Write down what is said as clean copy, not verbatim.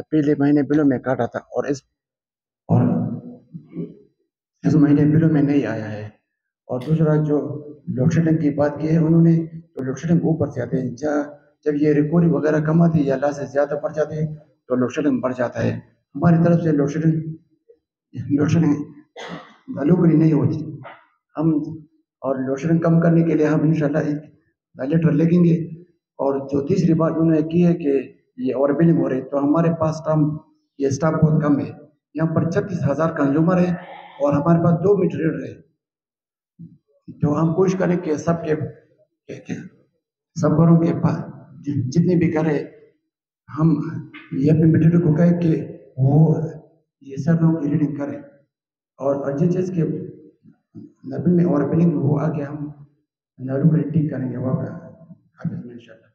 पिछले महीने बिलों में काटा था और इस महीने बिलों में नहीं आया है। और दूसरा जो लोड शेडिंग की बात की है उन्होंने, तो लोड शेडिंग ऊपर से आते हैं, जब ये रिकवरी वगैरह कम आती है या लॉसेस ज़्यादा बढ़ जाते हैं तो लोड शेडिंग बढ़ जाता है। हमारी तरफ से लोड शेडिंग रिकवरी नहीं होती। हम और लोड शेडिंग कम करने के लिए हम इंशाल्लाह एक वेंटिलेटर लगेंगे। और जो तीसरी बात उन्होंने की है कि ये ओवर बिलिंग हो रही है, तो हमारे पास स्टाफ बहुत कम है। यहाँ पर 36,000 कंज्यूमर है और हमारे पास 2 मीटर रीडर है। तो हम कोशिश करें कि सब घरों के पास जितने भी घर है, हम ये अपने मीटर को कहें कि वो ये सब लोग रीडिंग करें। और जिस चीज़ के नबी में और बिलिंग वो आगे हम नारू को ठीक करेंगे वहाँ पे इंशाल्लाह।